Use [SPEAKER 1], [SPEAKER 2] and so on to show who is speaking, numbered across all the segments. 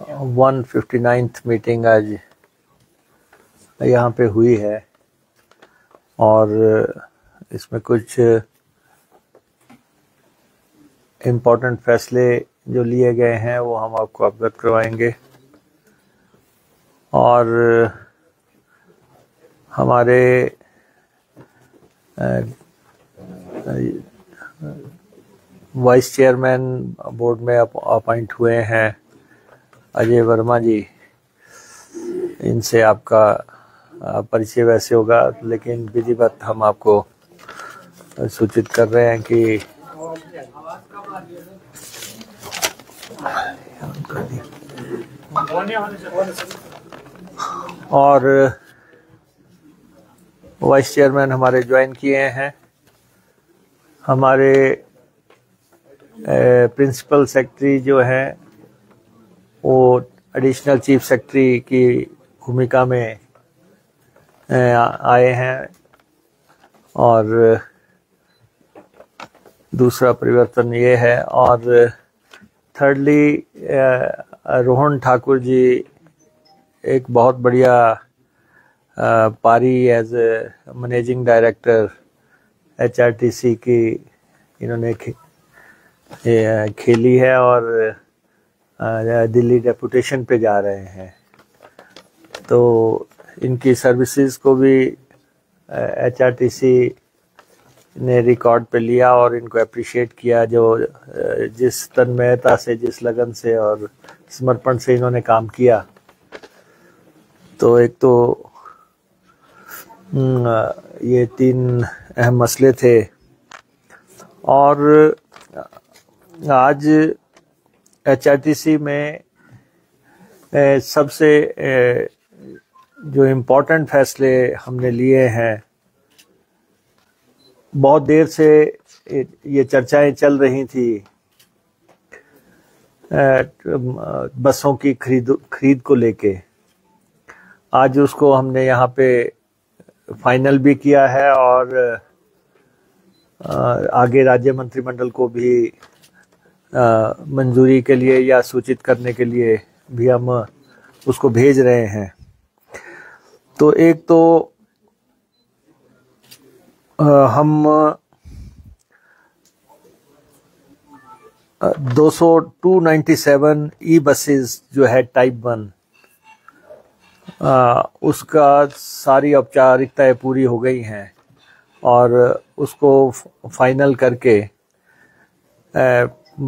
[SPEAKER 1] 159th meeting आज यहाँ पे हुई है और इसमें कुछ इम्पोर्टेंट फैसले जो लिए गए हैं वो हम आपको अवगत करवाएंगे। और हमारे वाइस चेयरमैन बोर्ड में अपॉइंट हुए हैं अजय वर्मा जी। इनसे आपका परिचय वैसे होगा, लेकिन विधिवत हम आपको सूचित कर रहे हैं कि और वाइस चेयरमैन हमारे ज्वाइन किए हैं। हमारे प्रिंसिपल सेक्रेटरी जो है वो एडिशनल चीफ सेक्रेटरी की भूमिका में आए हैं। और दूसरा परिवर्तन ये है। और थर्डली रोहन ठाकुर जी एक बहुत बढ़िया पारी एज मैनेजिंग डायरेक्टर HRTC की इन्होंने खेली है और दिल्ली डेपुटेशन पे जा रहे हैं। तो इनकी सर्विसेज को भी HRTC ने रिकॉर्ड पे लिया और इनको अप्रिशिएट किया, जो जिस तन्मयता से, जिस लगन से और समर्पण से इन्होंने काम किया। तो एक तो ये 3 अहम मसले थे। और आज HRTC में सबसे जो इम्पोर्टेंट फैसले हमने लिए हैं, बहुत देर से ये चर्चाएं चल रही थी बसों की खरीद को लेके। आज उसको हमने यहाँ पे फाइनल भी किया है और आगे राज्य मंत्रिमंडल को भी मंजूरी के लिए या सूचित करने के लिए भी हम उसको भेज रहे हैं। तो एक तो हम 297 ई बसेस जो है टाइप 1, उसका सारी औपचारिकताएं पूरी हो गई हैं और उसको फाइनल करके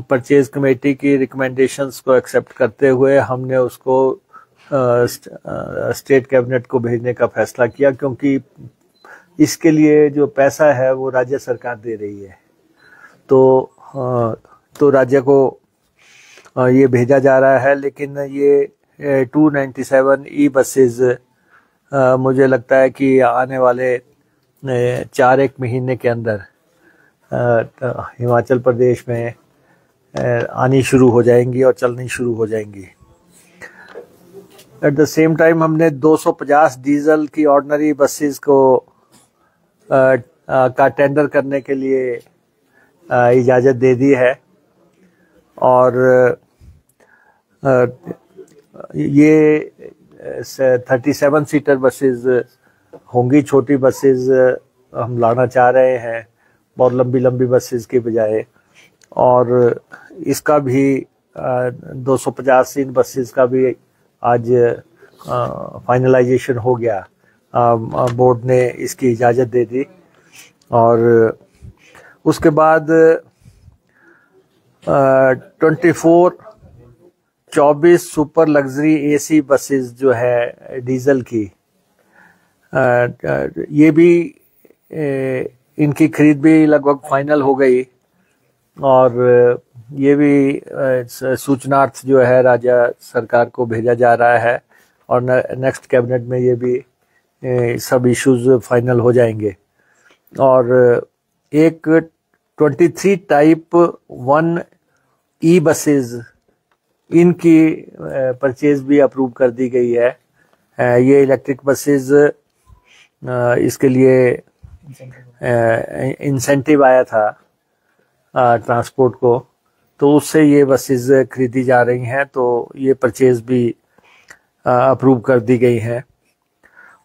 [SPEAKER 1] परचेज कमेटी की रिकमेंडेशंस को एक्सेप्ट करते हुए हमने उसको स्टेट कैबिनेट को भेजने का फैसला किया, क्योंकि इसके लिए जो पैसा है वो राज्य सरकार दे रही है। तो राज्य को ये भेजा जा रहा है। लेकिन ये 297 ई बसेस मुझे लगता है कि आने वाले 4-1 महीने के अंदर हिमाचल प्रदेश में आनी शुरू हो जाएंगी और चलनी शुरू हो जाएंगी। एट द सेम टाइम हमने 250 डीजल की ऑर्डिनरी बसेस को का टेंडर करने के लिए इजाज़त दे दी है। और ये 37 सीटर बसेस होंगी। छोटी बसेस हम लाना चाह रहे हैं, बहुत लंबी बसेस के बजाय। और इसका भी 250 इन बसेस का भी आज फाइनलाइजेशन हो गया। बोर्ड ने इसकी इजाज़त दे दी। और उसके बाद 24 सुपर लग्जरी AC बसेस जो है डीजल की, ये भी इनकी खरीद भी लगभग फाइनल हो गई। और ये भी सूचनार्थ जो है राज्य सरकार को भेजा जा रहा है और नेक्स्ट कैबिनेट में ये भी सब इश्यूज फाइनल हो जाएंगे। और एक 23 टाइप 1 ई बसेस, इनकी परचेज भी अप्रूव कर दी गई है। ये इलेक्ट्रिक बसेस, इसके लिए इंसेंटिव आया था ट्रांसपोर्ट को, तो उससे ये बसेस खरीदी जा रही हैं, तो ये परचेज भी अप्रूव कर दी गई हैं।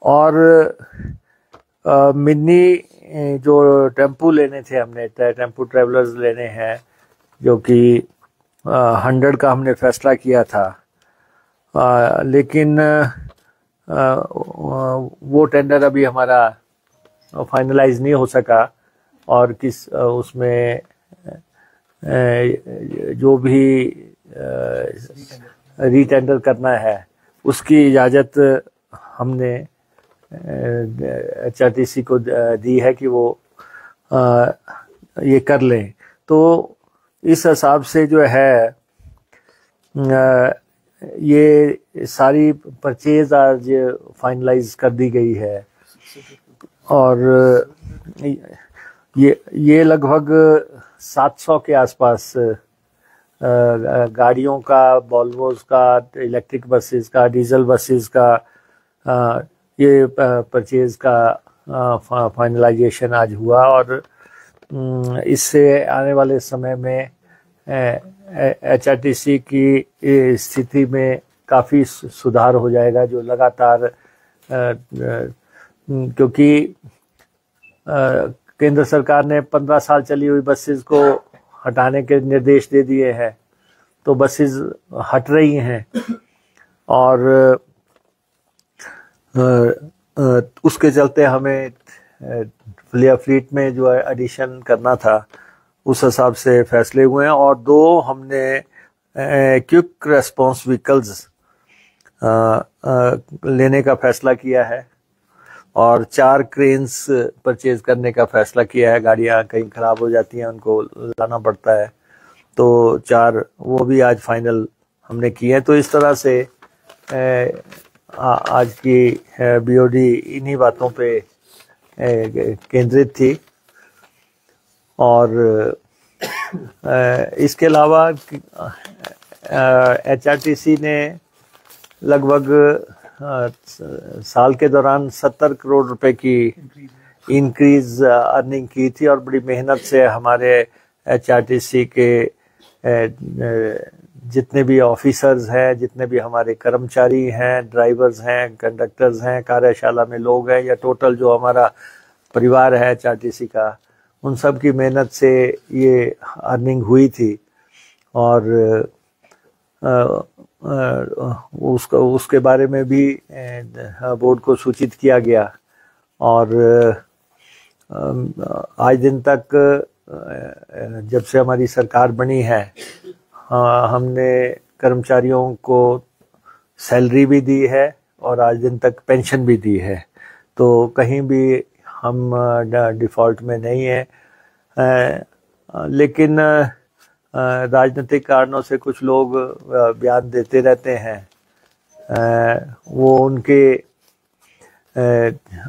[SPEAKER 1] और मिनी जो टेम्पू लेने थे हमने, टेम्पू ट्रेवलर्स लेने हैं, जो कि 100 का हमने फैसला किया था, लेकिन वो टेंडर अभी हमारा फाइनलाइज नहीं हो सका, और उसमें जो भी रीटेंडर करना है उसकी इजाज़त हमने HRTC को दी है कि वो ये कर लें। तो इस हिसाब से जो है ये सारी परचेज आज फाइनलाइज कर दी गई है, और ये लगभग 700 के आसपास गाड़ियों का, वॉल्वोस का, इलेक्ट्रिक बसेस का, डीजल बसेस का ये परचेज का फाइनलाइजेशन आज हुआ। और इससे आने वाले समय में HRTC की स्थिति में काफ़ी सुधार हो जाएगा, जो लगातार क्योंकि केंद्र सरकार ने 15 साल चली हुई बसेस को हटाने के निर्देश दे दिए हैं, तो बसेस हट रही हैं, और उसके चलते हमें फ्लीट में जो है एडिशन करना था, उस हिसाब से फैसले हुए हैं। और 2 हमने क्विक रेस्पॉन्स व्हीकल्स लेने का फैसला किया है, और 4 क्रेन्स परचेज करने का फैसला किया है। गाड़ियाँ कहीं ख़राब हो जाती हैं, उनको लाना पड़ता है, तो 4 वो भी आज फाइनल हमने किए हैं। तो इस तरह से आज की BOD इन्हीं बातों पे केंद्रित थी। और इसके अलावा HRTC ने लगभग साल के दौरान 70 करोड़ रुपए की इंक्रीज अर्निंग की थी, और बड़ी मेहनत से हमारे HRTC के जितने भी ऑफिसर्स हैं, जितने भी हमारे कर्मचारी हैं, ड्राइवर्स हैं, कंडक्टर्स हैं, कार्यशाला में लोग हैं, या टोटल जो हमारा परिवार है HRTC का, उन सब की मेहनत से ये अर्निंग हुई थी। और उसके बारे में भी बोर्ड को सूचित किया गया, और आज दिन तक जब से हमारी सरकार बनी है, हमने कर्मचारियों को सैलरी भी दी है और आज दिन तक पेंशन भी दी है, तो कहीं भी हम डिफ़ॉल्ट में नहीं है। लेकिन राजनीतिक कारणों से कुछ लोग बयान देते रहते हैं, वो उनके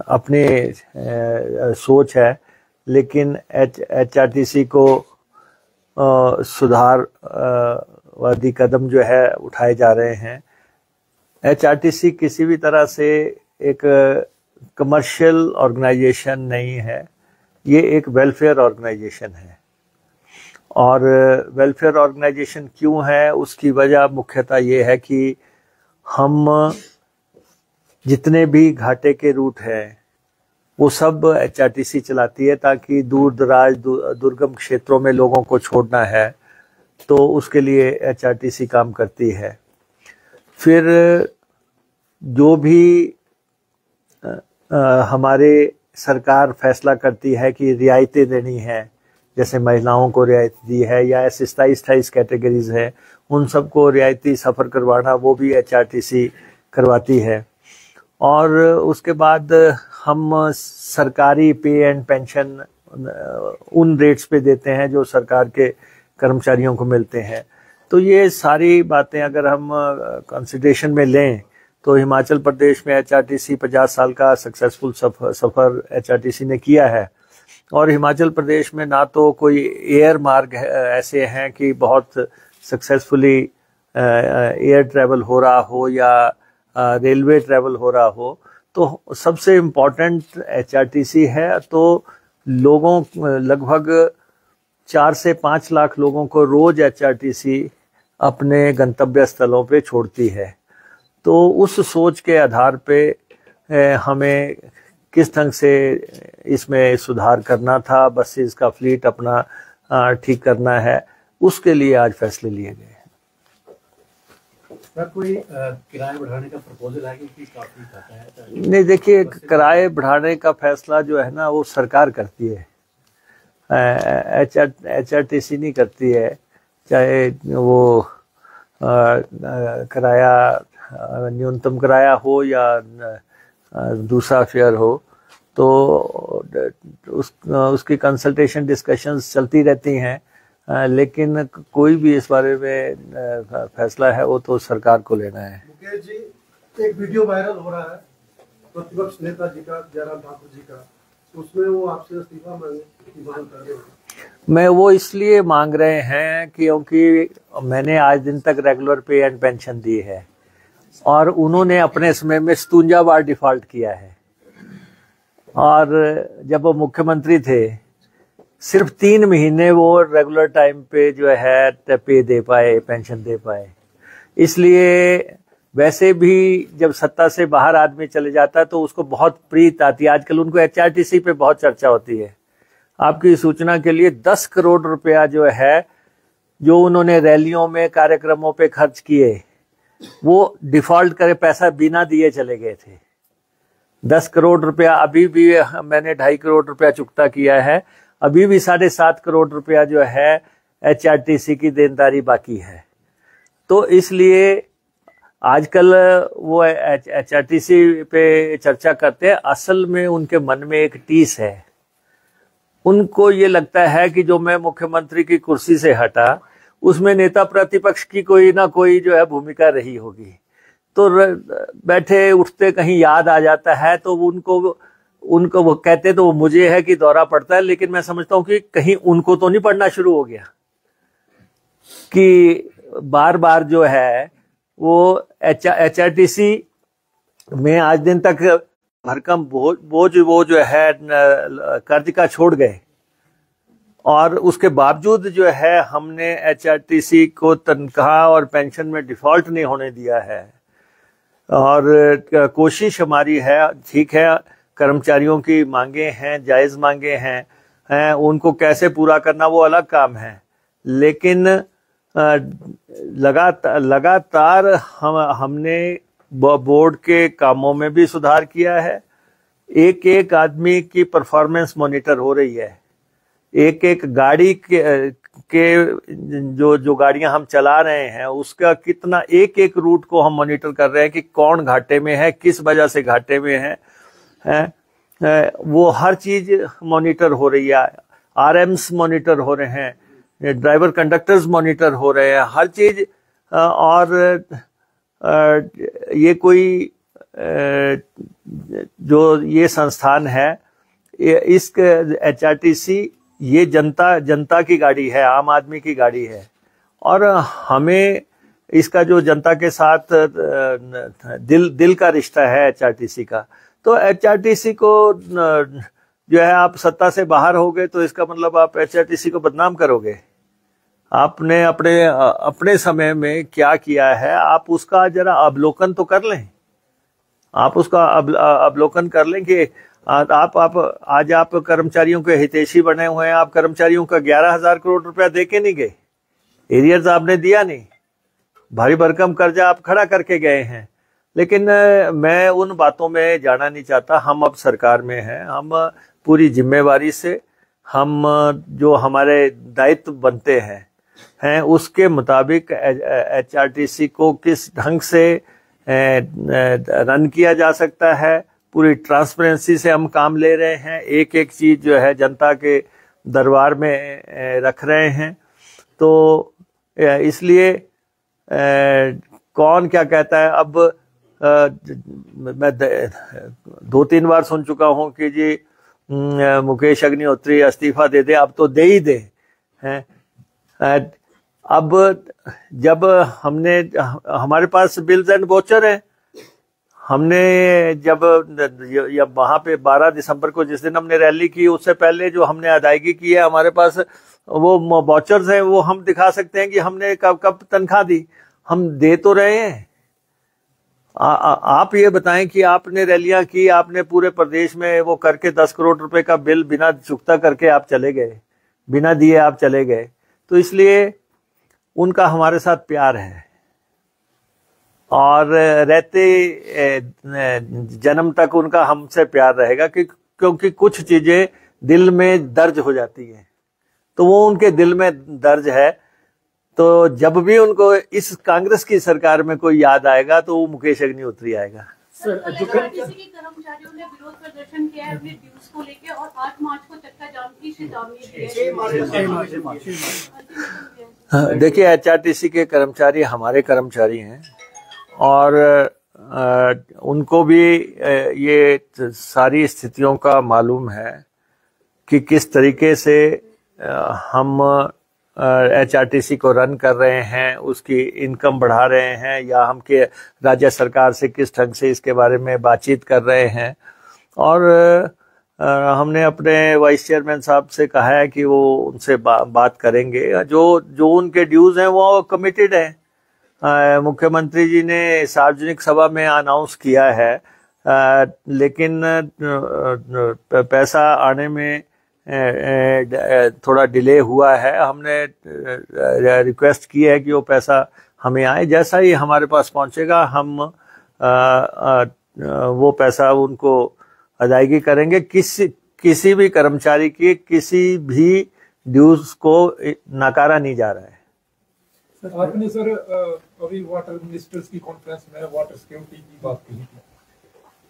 [SPEAKER 1] अपने सोच है, लेकिन HRTC को सुधार वादी कदम जो है उठाए जा रहे हैं। HRTC किसी भी तरह से एक कमर्शियल ऑर्गेनाइजेशन नहीं है, ये एक वेलफेयर ऑर्गेनाइजेशन है। और वेलफेयर ऑर्गेनाइजेशन क्यों है, उसकी वजह मुख्यतः ये है कि हम जितने भी घाटे के रूट हैं वो सब HRTC चलाती है, ताकि दूर दराज दुर्गम क्षेत्रों में लोगों को छोड़ना है तो उसके लिए HRTC काम करती है। फिर जो भी हमारे सरकार फैसला करती है कि रियायतें देनी है, जैसे महिलाओं को रियायत दी है, या ऐसे 27 कैटेगरीज है, उन सबको रियायती सफ़र करवाना वो भी HRTC करवाती है। और उसके बाद हम सरकारी पे एंड पेंशन उन रेट्स पे देते हैं जो सरकार के कर्मचारियों को मिलते हैं। तो ये सारी बातें अगर हम कंसिडरेशन में लें तो हिमाचल प्रदेश में HRTC 50 साल का सक्सेसफुल सफ़र HRTC ने किया है। और हिमाचल प्रदेश में ना तो कोई एयर मार्ग ऐसे हैं कि बहुत सक्सेसफुली एयर ट्रैवल हो रहा हो या रेलवे ट्रैवल हो रहा हो, तो सबसे इम्पोर्टेंट HRTC है। तो लोगों लगभग 4 से 5 लाख लोगों को रोज एचआरटीसी अपने गंतव्य स्थलों पे छोड़ती है। तो उस सोच के आधार पे हमें किस ढंग से इसमें सुधार करना था, बसेस का फ्लीट अपना ठीक करना है, उसके लिए आज फैसले लिए गए।
[SPEAKER 2] सर, कोई किराए बढ़ाने का प्रपोजल है कि काफी जाता है?
[SPEAKER 1] नहीं, देखिए, किराए बढ़ाने का फैसला जो है ना वो सरकार करती है, एचआरटीसी नहीं करती है। चाहे वो किराया न्यूनतम किराया हो या दूसरा फेयर हो, तो उसकी कंसल्टेशन डिस्कशंस चलती रहती हैं, लेकिन कोई भी इस बारे में फैसला है वो तो सरकार को लेना है।
[SPEAKER 3] मुकेश जी, एक वीडियो वायरल हो रहा है प्रतिपक्ष नेता जी का, जयराम ठाकुर जी का, उसमें वो आपसे इस्तीफा मांगने की मांग कर रहे हैं।
[SPEAKER 1] मैं वो इसलिए मांग रहे हैं क्योंकि मैंने आज दिन तक रेगुलर पे एंड पेंशन दी है और उन्होंने अपने समय में 57 बार डिफॉल्ट किया है, और जब वो मुख्यमंत्री थे सिर्फ 3 महीने वो रेगुलर टाइम पे जो है पे दे पाए, पेंशन दे पाए। इसलिए वैसे भी जब सत्ता से बाहर आदमी चले जाता है तो उसको बहुत प्रीत आती है। आजकल उनको एचआरटीसी पे बहुत चर्चा होती है। आपकी सूचना के लिए 10 करोड़ रुपया जो है, जो उन्होंने रैलियों में, कार्यक्रमों पे खर्च किए, वो डिफॉल्ट करे पैसा बिना दिए चले गए थे। 10 करोड़ रुपया अभी भी मैंने 2.5 करोड़ रुपया चुकता किया है, अभी भी 7.5 करोड़ रुपया जो है एचआरटीसी की देनदारी बाकी है। तो इसलिए आजकल वो एचआरटीसी पे चर्चा करते हैं, असल में उनके मन में एक टीस है। उनको ये लगता है कि जो मैं मुख्यमंत्री की कुर्सी से हटा, उसमें नेता प्रतिपक्ष की कोई ना कोई जो है भूमिका रही होगी, तो बैठे उठते कहीं याद आ जाता है तो उनको वो कहते तो वो मुझे है कि दौरा पड़ता है, लेकिन मैं समझता हूं कि कहीं उनको तो नहीं पड़ना शुरू हो गया कि बार बार जो है वो एचआरटीसी में आज दिन तक भरकम बोझ वो जो है कर्ज का छोड़ गए, और उसके बावजूद जो है हमने एचआरटीसी को तनख्वाह और पेंशन में डिफॉल्ट नहीं होने दिया है। और कोशिश हमारी है, ठीक है, कर्मचारियों की मांगे हैं, जायज मांगे हैं, उनको कैसे पूरा करना वो अलग काम है, लेकिन लगातार हमने बोर्ड के कामों में भी सुधार किया है। एक एक आदमी की परफॉर्मेंस मॉनिटर हो रही है। एक एक गाड़ी के जो गाड़ियां हम चला रहे हैं उसका कितना, एक एक रूट को हम मॉनिटर कर रहे हैं कि कौन घाटे में है, किस वजह से घाटे में है, वो हर चीज मॉनिटर हो रही है। आरएम्स मॉनिटर हो रहे हैं, ड्राइवर कंडक्टर्स मॉनिटर हो रहे हैं, हर चीज। और ये कोई जो ये संस्थान है, इस एचआरटीसी ये जनता की गाड़ी है, आम आदमी की गाड़ी है, और हमें इसका जो जनता के साथ दिल का रिश्ता है एचआरटीसी का। तो एचआरटीसी को जो है, आप सत्ता से बाहर हो गए तो इसका मतलब आप एचआरटीसी को बदनाम करोगे। आपने अपने समय में क्या किया है, आप उसका जरा अवलोकन तो कर लें। आप उसका अवलोकन कर लें कि आज आप कर्मचारियों के हितैषी बने हुए हैं। आप कर्मचारियों का 11,000 करोड़ रुपया दे के नहीं गए, एरियर्स आपने दिया नहीं, भारी भरकम कर्जा आप खड़ा करके गए हैं। लेकिन मैं उन बातों में जाना नहीं चाहता। हम अब सरकार में हैं, हम पूरी जिम्मेवारी से हम जो हमारे दायित्व बनते हैं उसके मुताबिक एचआरटीसी को किस ढंग से रन किया जा सकता है, पूरी ट्रांसपेरेंसी से हम काम ले रहे हैं। एक एक चीज जो है जनता के दरबार में रख रहे हैं। तो इसलिए कौन क्या कहता है, अब मैं 2-3 बार सुन चुका हूं कि जी मुकेश अग्निहोत्री इस्तीफा दे दे, अब तो दे ही दे हैं। अब जब हमारे पास बिल्स एंड वोचर है, हमने जब वहां पे 12 दिसंबर को जिस दिन हमने रैली की, उससे पहले जो हमने अदायगी की है, हमारे पास वो वाउचर्स हैं वो हम दिखा सकते हैं कि हमने कब कब तनख्वाह दी, हम दे तो रहे हैं। आप ये बताएं कि आपने रैलियां की, आपने पूरे प्रदेश में वो करके 10 करोड़ रुपए का बिल बिना चुकता करके आप चले गए, बिना दिए आप चले गए। तो इसलिए उनका हमारे साथ प्यार है और रहते जन्म तक उनका हमसे प्यार रहेगा, क्योंकि कुछ चीजें दिल में दर्ज हो जाती हैं, तो वो उनके दिल में दर्ज है। तो जब भी उनको इस कांग्रेस की सरकार में कोई याद आएगा तो वो मुकेश अग्निहोत्री आएगा।
[SPEAKER 4] सर, आरटीसी के कर्मचारियों ने विरोध प्रदर्शन किया है अपने ड्यूज को लेकर और 8 मार्च को चक्का जाम की चेतावनी दी है।
[SPEAKER 1] देखिए, एचआरटीसी के कर्मचारी हमारे कर्मचारी हैं और उनको भी ये सारी स्थितियों का मालूम है कि किस तरीके से हम एचआरटीसी को रन कर रहे हैं, उसकी इनकम बढ़ा रहे हैं, या हम के राज्य सरकार से किस ढंग से इसके बारे में बातचीत कर रहे हैं। और हमने अपने वाइस चेयरमैन साहब से कहा है कि वो उनसे बात करेंगे। जो उनके ड्यूज हैं वो कमिटेड है। मुख्यमंत्री जी ने सार्वजनिक सभा में अनाउंस किया है, लेकिन पैसा आने में थोड़ा डिले हुआ है। हमने रिक्वेस्ट की है कि वो पैसा हमें आए, जैसा ही हमारे पास पहुंचेगा हम वो पैसा उनको अदायगी करेंगे। किसी भी कर्मचारी की किसी भी ड्यूज को नकारा नहीं जा रहा है।
[SPEAKER 5] सर, आपने सर अभी वाटर मिनिस्टर्स की कॉन्फ्रेंस में वाटर सिक्योरिटी की बात कही थी।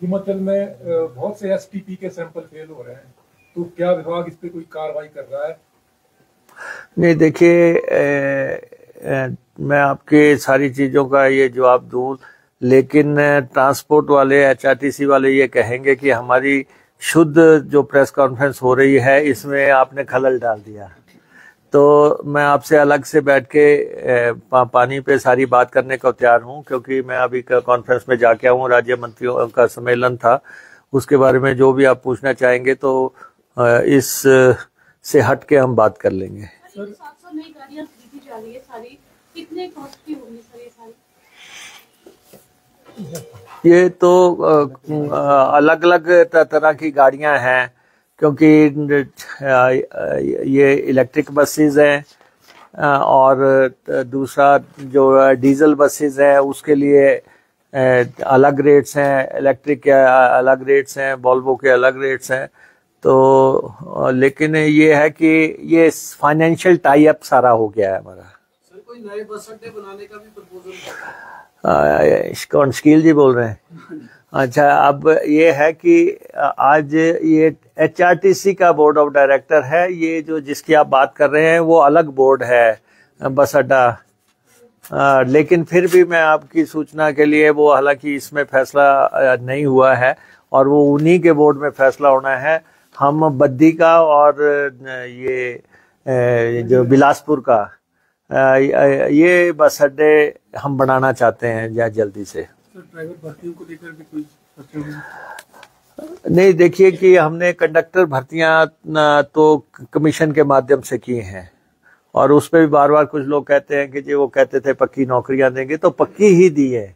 [SPEAKER 5] हिमाचल में बहुत से एसटीपी के सैंपल फेल हो रहे हैं, तो क्या विभाग इस पे कोई कार्रवाई कर रहा है?
[SPEAKER 1] नहीं, देखिए, मैं आपके सारी चीजों का ये जवाब दूं, लेकिन ट्रांसपोर्ट वाले, एचआरटीसी वाले ये कहेंगे कि हमारी शुद्ध जो प्रेस कॉन्फ्रेंस हो रही है इसमें आपने खलल डाल दिया। तो मैं आपसे अलग से बैठ के पानी पे सारी बात करने को तैयार हूं, क्योंकि मैं अभी कॉन्फ्रेंस में जाके आऊँ, राज्य मंत्रियों का सम्मेलन था, उसके बारे में जो भी आप पूछना चाहेंगे तो इस से हट के हम बात कर लेंगे।
[SPEAKER 4] 700 नई गाड़ियां खरीदी जा रही है, सारी कितने कॉस्ट की होंगी सर ये सारी?
[SPEAKER 1] ये तो अलग अलग तरह की गाड़ियां हैं, क्योंकि ये इलेक्ट्रिक बसेस हैं और दूसरा जो डीजल बसेस हैं उसके लिए अलग रेट्स हैं, इलेक्ट्रिक के अलग रेट्स हैं, वोल्वो के अलग रेट्स हैं। तो लेकिन ये है कि ये फाइनेंशियल टाई अप सारा हो गया है हमारा।
[SPEAKER 2] सर, कोई नए बस अड्डे बनाने का भी प्रपोजल?
[SPEAKER 1] कौन, शकील जी बोल रहे हैं? अच्छा, अब ये है कि आज ये एचआरटीसी का बोर्ड ऑफ डायरेक्टर है, ये जो जिसकी आप बात कर रहे हैं वो अलग बोर्ड है बस अड्डा। लेकिन फिर भी मैं आपकी सूचना के लिए, वो हालांकि इसमें फैसला नहीं हुआ है और वो उन्हीं के बोर्ड में फैसला होना है। हम बद्दी का और ये जो बिलासपुर का ये बस अड्डे हम बनाना चाहते हैं जल्दी से।
[SPEAKER 5] ड्राइवर भर्तियों को लेकर भी कोई
[SPEAKER 1] नहीं, देखिए कि हमने कंडक्टर भर्तियां तो कमीशन के माध्यम से की हैं और उस पर भी बार बार कुछ लोग कहते हैं कि जी वो कहते थे पक्की नौकरियां देंगे, तो पक्की ही दी है।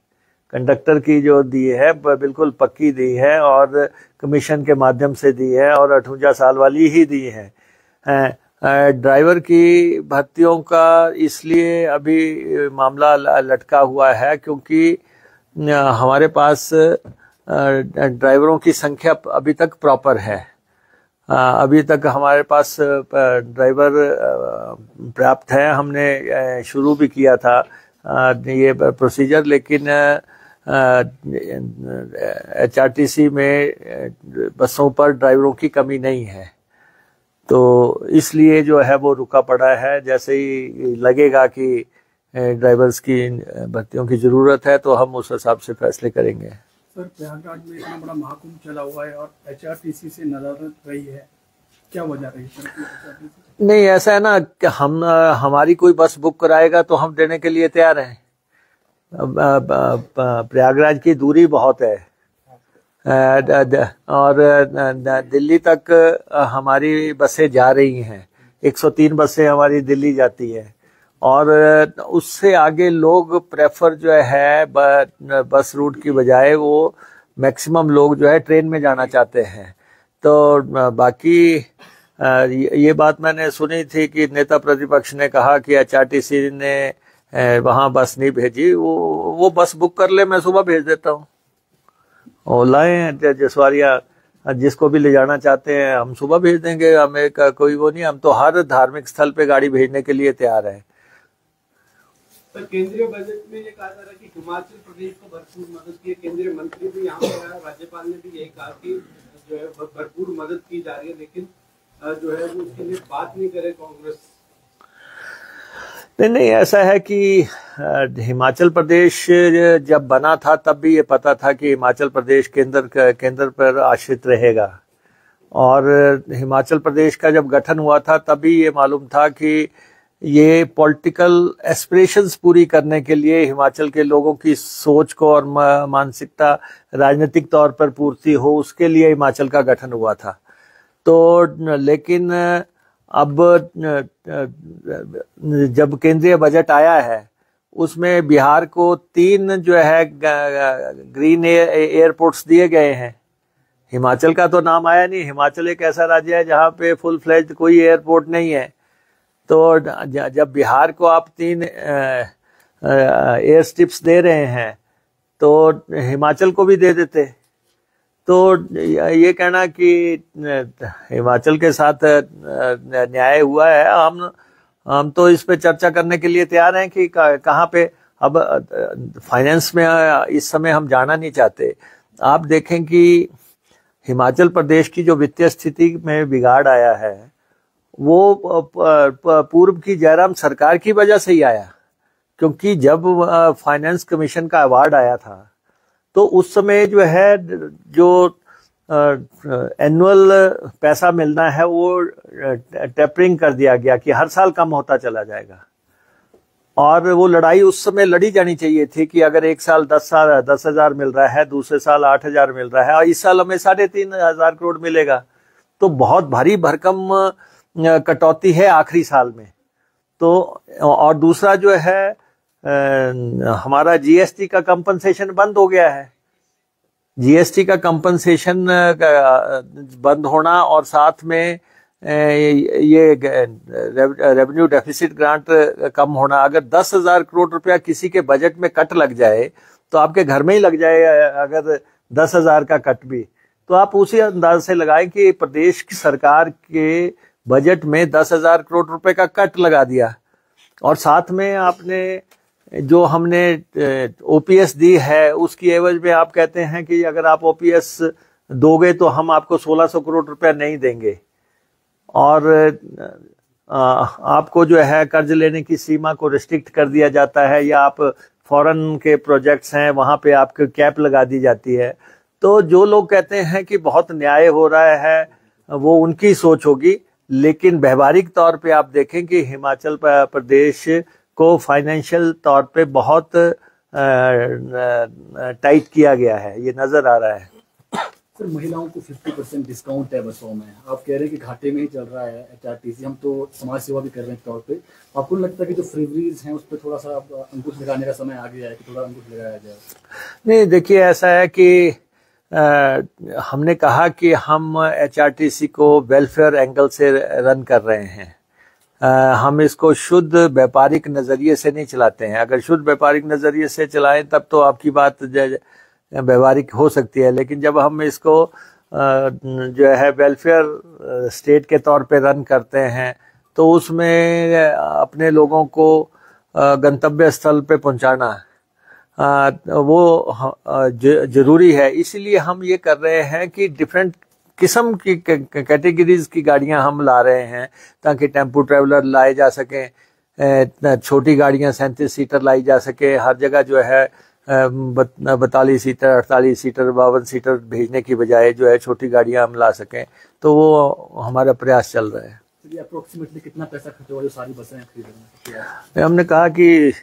[SPEAKER 1] कंडक्टर की जो दी है बिल्कुल पक्की दी है और कमीशन के माध्यम से दी है और 58 साल वाली ही दी है। ड्राइवर की भर्तियों का इसलिए अभी मामला लटका हुआ है क्योंकि हमारे पास ड्राइवरों की संख्या अभी तक प्रॉपर है। अभी तक हमारे पास ड्राइवर पर्याप्त है। हमने शुरू भी किया था ये प्रोसीजर, लेकिन एचआरटीसी में बसों पर ड्राइवरों की कमी नहीं है, तो इसलिए जो है वो रुका पड़ा है। जैसे ही लगेगा कि ड्राइवर्स की भर्तियों की जरूरत है तो हम उस हिसाब से फैसले करेंगे।
[SPEAKER 2] सर, प्रयागराज में इतना बड़ा महाकुंभ चला हुआ है और एचआरटीसी से नदारत रही है, क्या वजह रही है?
[SPEAKER 1] नहीं, ऐसा है ना कि हमारी कोई बस बुक कराएगा तो हम देने के लिए तैयार हैं। प्रयागराज की दूरी बहुत है और दिल्ली तक हमारी बसें जा रही हैं, 103 बसें हमारी दिल्ली जाती है, और उससे आगे लोग प्रेफर जो है बस रूट की बजाय वो मैक्सिमम लोग जो है ट्रेन में जाना चाहते हैं। तो बाकी ये बात मैंने सुनी थी कि नेता प्रतिपक्ष ने कहा कि HRTC ने वहाँ बस नहीं भेजी, वो बस बुक कर ले, मैं सुबह भेज देता हूँ। ओलाएं जसवारिया, जिसको भी ले जाना चाहते हैं हम सुबह भेज देंगे, हमें कोई वो नहीं, हम तो हर धार्मिक स्थल पे गाड़ी भेजने के लिए तैयार है।
[SPEAKER 6] तो केंद्रीय बजट में ये कहा जा रहा है कि हिमाचल प्रदेश को भरपूर मदद की, केंद्रीय मंत्री भी यहाँ पर आया, राज्यपाल ने भी यही कहा कि जो है भरपूर मदद की जा रही है, लेकिन जो है वो उसके लिए बात नहीं करे कांग्रेस।
[SPEAKER 1] नहीं, ऐसा है कि हिमाचल प्रदेश जब बना था तब भी ये पता था कि हिमाचल प्रदेश केंद्र पर आश्रित रहेगा, और हिमाचल प्रदेश का जब गठन हुआ था तभी ये मालूम था कि ये पॉलिटिकल एस्पिरेशंस पूरी करने के लिए हिमाचल के लोगों की सोच को और मानसिकता राजनीतिक तौर पर पूर्ति हो, उसके लिए हिमाचल का गठन हुआ था। तो लेकिन अब जब केंद्रीय बजट आया है उसमें बिहार को 3 जो है ग्रीन एयरपोर्ट्स दिए गए हैं। हिमाचल का तो नाम आया नहीं। हिमाचल एक ऐसा राज्य है जहाँ पे फुल फ्लेज्ड कोई एयरपोर्ट नहीं है। तो जब बिहार को आप 3 एयर स्ट्रिप्स दे रहे हैं तो हिमाचल को भी दे देते। तो ये कहना कि हिमाचल के साथ न्याय हुआ है, हम तो इस पे चर्चा करने के लिए तैयार हैं कि कहाँ पे। अब फाइनेंस में इस समय हम जाना नहीं चाहते। आप देखें कि हिमाचल प्रदेश की जो वित्तीय स्थिति में बिगाड़ आया है वो पूर्व की जयराम सरकार की वजह से ही आया, क्योंकि जब फाइनेंस कमीशन का अवार्ड आया था तो उस समय जो है जो एनुअल पैसा मिलना है वो टेपरिंग कर दिया गया कि हर साल कम होता चला जाएगा। और वो लड़ाई उस समय लड़ी जानी चाहिए थी कि अगर एक साल 10,000 मिल रहा है, दूसरे साल 8,000 मिल रहा है और इस साल हमें 3,500 करोड़ मिलेगा, तो बहुत भारी भरकम कटौती है आखिरी साल में। तो और दूसरा जो है हमारा जीएसटी का कंपनसेशन बंद हो गया है। जीएसटी का कंपनसेशन बंद होना और साथ में ये रेवेन्यू डेफिसिट ग्रांट कम होना। अगर 10,000 करोड़ रुपया किसी के बजट में कट लग जाए तो आपके घर में ही लग जाए। अगर 10,000 का कट भी, तो आप उसी अंदाज से लगाएं कि प्रदेश की सरकार के बजट में 10,000 करोड़ रुपए का कट लगा दिया। और साथ में आपने जो हमने ओपीएस दी है उसकी एवज में आप कहते हैं कि अगर आप ओपीएस दोगे तो हम आपको 1,600 करोड़ रुपया नहीं देंगे। और आपको जो है कर्ज लेने की सीमा को रिस्ट्रिक्ट कर दिया जाता है, या आप फॉरेन के प्रोजेक्ट्स हैं वहां पे आपको कैप लगा दी जाती है। तो जो लोग कहते हैं कि बहुत न्याय हो रहा है वो उनकी सोच होगी, लेकिन व्यवहारिक तौर पे आप देखें कि हिमाचल प्रदेश को फाइनेंशियल तौर पे बहुत टाइट किया गया है, ये नजर आ रहा है।
[SPEAKER 7] सर, महिलाओं को 50% डिस्काउंट है बसों में, आप कह रहे हैं कि घाटे में ही चल रहा है HRTC। हम तो समाज सेवा भी कर रहे हैं तौर पे। आपको नहीं लगता कि जो फ्रीवीज हैं उस पर थोड़ा सा अंकुश लगाने का समय आ गया है कि थोड़ा अंकुश लगाया जाए? नहीं,
[SPEAKER 1] देखिए ऐसा है कि हमने कहा कि हम HRTC को वेलफेयर एंगल से रन कर रहे हैं। हम इसको शुद्ध व्यापारिक नजरिए से नहीं चलाते हैं। अगर शुद्ध व्यापारिक नजरिए से चलाएं तब तो आपकी बात व्यावहारिक हो सकती है, लेकिन जब हम इसको जो है वेलफेयर स्टेट के तौर पे रन करते हैं तो उसमें अपने लोगों को गंतव्य स्थल पे पहुंचाना वो जरूरी है। इसलिए हम ये कर रहे हैं कि डिफरेंट किस्म की कैटेगरीज की गाड़ियां हम ला रहे हैं ताकि टेम्पो ट्रेवलर लाए जा सकें, छोटी गाड़ियां 37 सीटर लाई जा सके। हर जगह जो है 42 सीटर, 48 सीटर, 52 सीटर भेजने की बजाय जो है छोटी गाड़ियां हम ला सकें, तो वो हमारा प्रयास चल रहा है।
[SPEAKER 7] अप्रोक्सीमेटली कितना पैसा खर्च होगा जो सारी बसें खरीदने में?
[SPEAKER 1] हमने कहा कि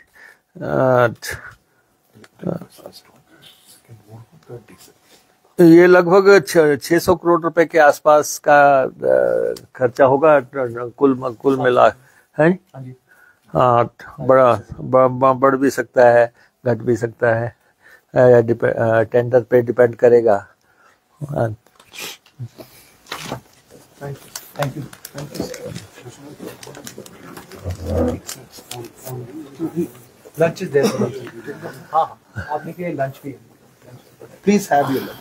[SPEAKER 1] ये लगभग 600 करोड़ रुपए के आसपास का खर्चा होगा कुल मिला है। हाँ, बढ़ भी सकता है, घट भी सकता है, टेंडर पे डिपेंड करेगा।
[SPEAKER 2] Thank you. Lunch is there. हाँ, आप देखिए लंच भी। Please have your lunch.